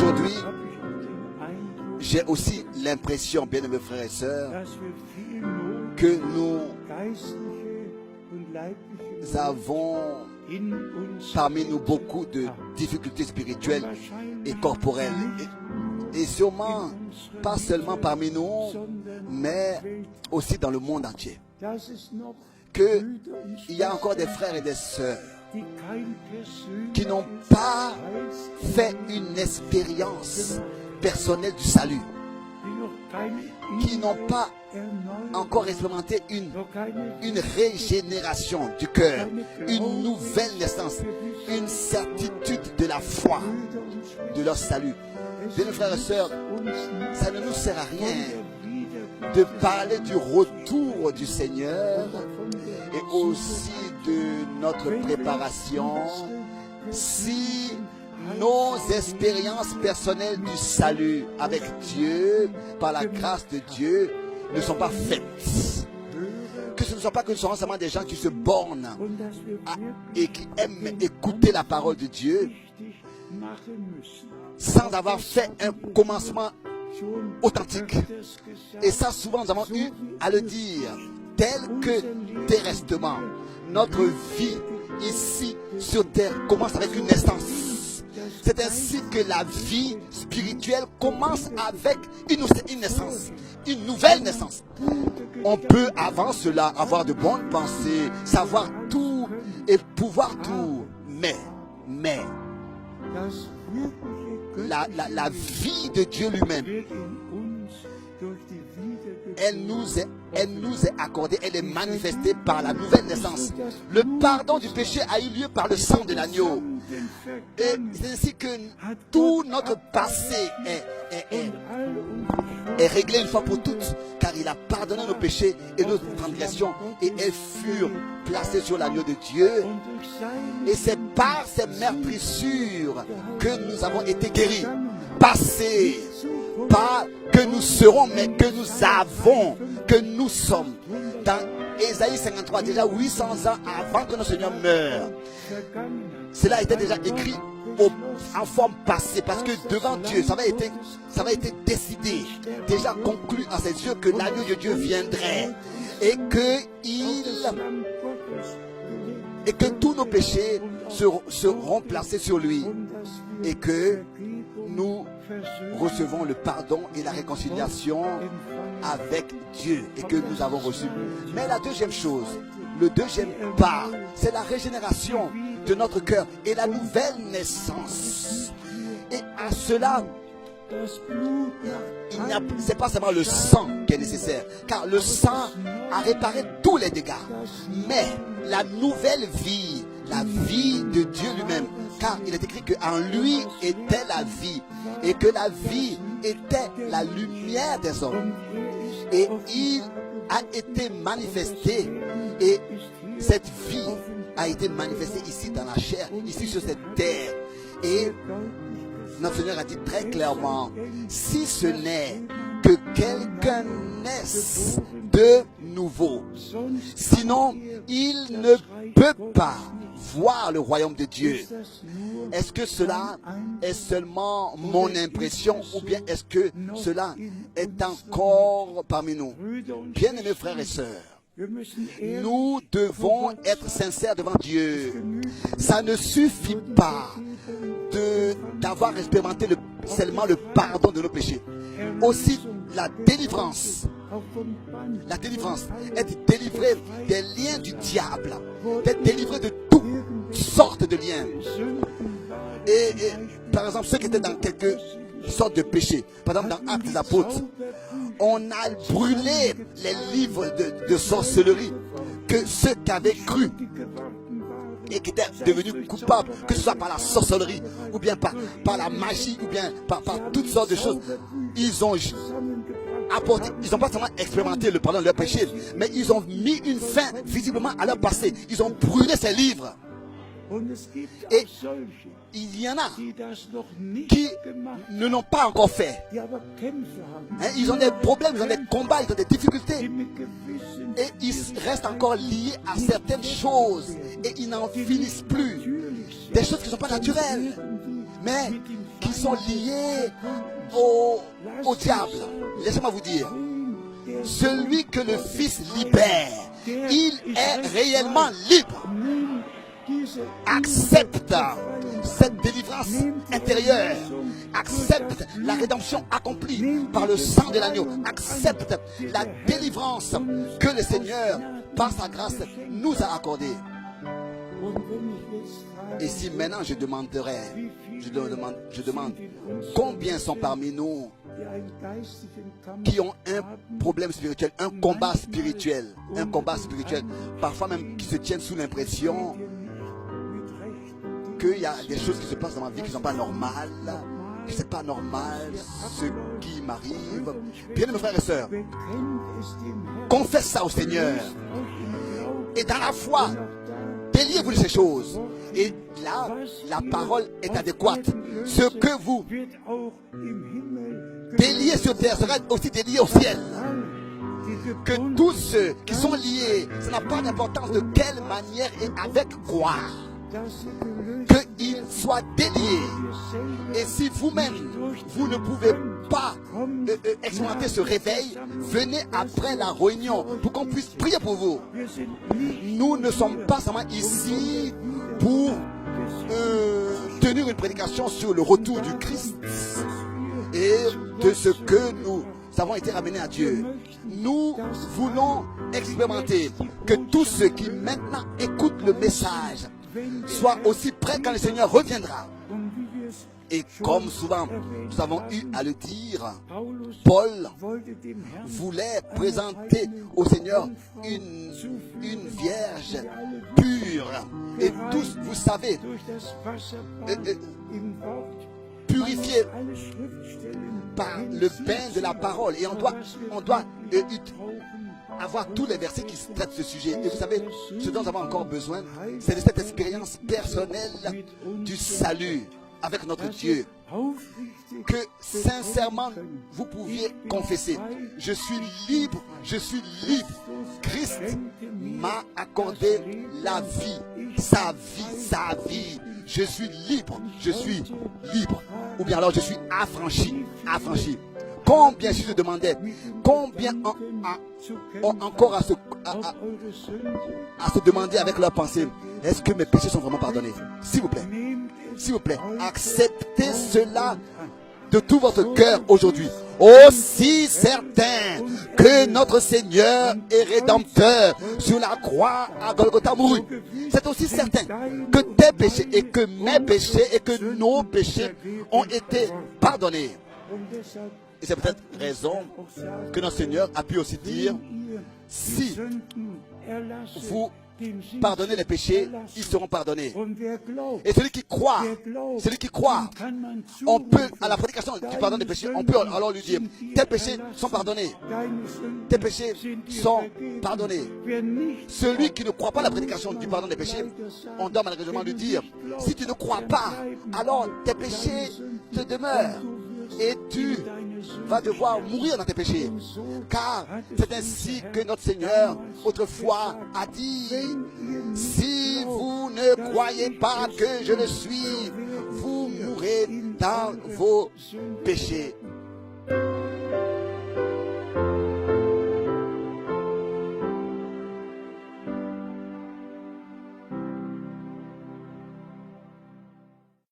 aujourd'hui, j'ai aussi l'impression, bien-aimés frères et sœurs, que nous avons parmi nous beaucoup de difficultés spirituelles et corporelles. Et sûrement, pas seulement parmi nous, mais aussi dans le monde entier. Qu'il y a encore des frères et des sœurs qui n'ont pas fait une expérience personnelle du salut, qui n'ont pas encore expérimenté une régénération du cœur, une nouvelle naissance, une certitude de la foi, de leur salut. Bien, frères et sœurs, ça ne nous sert à rien de parler du retour du Seigneur et aussi de notre préparation si nos expériences personnelles du salut avec Dieu, par la grâce de Dieu, ne sont pas faites. Que ce ne soit pas que nous serons seulement des gens qui se bornent et qui aiment écouter la parole de Dieu sans avoir fait un commencement authentique. Et ça, souvent, nous avons eu à le dire, tel que terresтрement, notre vie ici sur terre commence avec une naissance. C'est ainsi que la vie spirituelle commence avec une naissance, une nouvelle naissance. On peut avant cela avoir de bonnes pensées, savoir tout et pouvoir tout, mais la vie de Dieu lui-même, elle nous est accordée, elle est manifestée par la nouvelle naissance. Le pardon du péché a eu lieu par le sang de l'agneau. Et c'est ainsi que tout notre passé est réglé une fois pour toutes, car il a pardonné nos péchés et nos transgressions, et elles furent placées sur l'agneau de Dieu. Et c'est par ces meurtrissures que nous avons été guéris. Passés, pas que nous serons, mais que nous avons, que nous sommes. Dans Ésaïe 53, déjà 800 ans avant que notre Seigneur meure, cela était déjà écrit en forme passée, parce que devant Dieu, ça avait été décidé, déjà conclu à ses yeux, que l'agneau de Dieu viendrait et que tous nos péchés seront placés sur lui, et que nous recevons le pardon et la réconciliation avec Dieu, et que nous avons reçu. Mais la deuxième chose, le deuxième pas, c'est la régénération de notre cœur et la nouvelle naissance. Et à cela, c'est pas seulement le sang qui est nécessaire, car le sang a réparé tous les dégâts, mais la nouvelle vie, la vie de Dieu lui-même, car il est écrit qu'en lui était la vie, et que la vie était la lumière des hommes, et il a été manifesté, et cette vie a été manifestée ici dans la chair, ici sur cette terre. Et notre Seigneur a dit très clairement, si ce n'est que quelqu'un naisse de nouveau, sinon il ne peut pas voir le royaume de Dieu. Est-ce que cela est seulement mon impression, ou bien est-ce que cela est encore parmi nous? Bien-aimés frères et sœurs, nous devons être sincères devant Dieu. Ça ne suffit pas d'avoir expérimenté seulement le pardon de nos péchés. Aussi la délivrance. La délivrance, être délivré des liens du diable, d'être délivré de toutes sortes de liens. Et par exemple, ceux qui étaient dans quelques sortes de péchés, par exemple dans Actes des Apôtres, on a brûlé les livres de sorcellerie que ceux qui avaient cru et qui étaient devenus coupables, que ce soit par la sorcellerie, ou bien par la magie, ou bien par toutes sortes de choses, ils ont apporté, ils n'ont pas seulement expérimenté le pardon de leurs péchés, mais ils ont mis une fin visiblement à leur passé. Ils ont brûlé ces livres. Et il y en a qui ne l'ont pas encore fait. Ils ont des problèmes, ils ont des combats, ils ont des difficultés. Et ils restent encore liés à certaines choses. Et ils n'en finissent plus. Des choses qui ne sont pas naturelles, mais qui qui sont liés au diable. Laissez-moi vous dire, celui que le Fils libère, il est réellement libre. Accepte cette délivrance intérieure. Accepte la rédemption accomplie par le sang de l'agneau. Accepte la délivrance que le Seigneur, par sa grâce, nous a accordée. Et si maintenant je demande combien sont parmi nous qui ont un problème spirituel, un combat spirituel, parfois même qui se tiennent sous l'impression qu'il y a des choses qui se passent dans ma vie qui ne sont pas normales, que ce n'est pas normal ce qui m'arrive. Bien mes frères et sœurs, confesse ça au Seigneur. Et dans la foi, déliez-vous de ces choses. Et là, la parole est adéquate. Ce que vous déliez sur terre sera aussi délié au ciel. Que tous ceux qui sont liés, ça n'a pas d'importance de quelle manière et avec quoi, qu'ils soient déliés. Et si vous-même, vous ne pouvez pas expérimenter ce réveil, venez après la réunion pour qu'on puisse prier pour vous. Nous ne sommes pas seulement ici pour tenir une prédication sur le retour du Christ et de ce que nous avons été ramenés à Dieu. Nous voulons expérimenter que tous ceux qui maintenant écoutent le message soient aussi prêts quand le Seigneur reviendra. Et comme souvent nous avons eu à le dire, Paul voulait présenter au Seigneur une vierge pure. Et tous, vous savez, purifiée par le bain de la parole. Et on doit avoir tous les versets qui traitent ce sujet. Et vous savez, ce dont nous avons encore besoin, c'est de cette expérience personnelle du salut avec notre Dieu. Que sincèrement vous pouviez confesser: je suis libre, je suis libre. Christ m'a accordé la vie, sa vie. Je suis libre, je suis libre. Ou bien alors je suis affranchi. Combien, si je demandais, combien ont encore à se demander avec leur pensée: est-ce que mes péchés sont vraiment pardonnés? S'il vous plaît, acceptez cela de tout votre cœur aujourd'hui. Aussi certain que notre Seigneur et Rédempteur sur la croix à Golgotha mourut, c'est aussi certain que tes péchés et que mes péchés et que nos péchés ont été pardonnés. Et c'est peut-être raison que notre Seigneur a pu aussi dire: si vous pardonnez les péchés, ils seront pardonnés. Et celui qui croit, on peut, à la prédication du pardon des péchés, on peut alors lui dire: tes péchés sont pardonnés. Tes péchés sont pardonnés. Celui qui ne croit pas à la prédication du pardon des péchés, on doit malheureusement lui dire: si tu ne crois pas, alors tes péchés te demeurent. Et tu vas devoir mourir dans tes péchés. Car c'est ainsi que notre Seigneur autrefois a dit: si vous ne croyez pas que je le suis, vous mourrez dans vos péchés.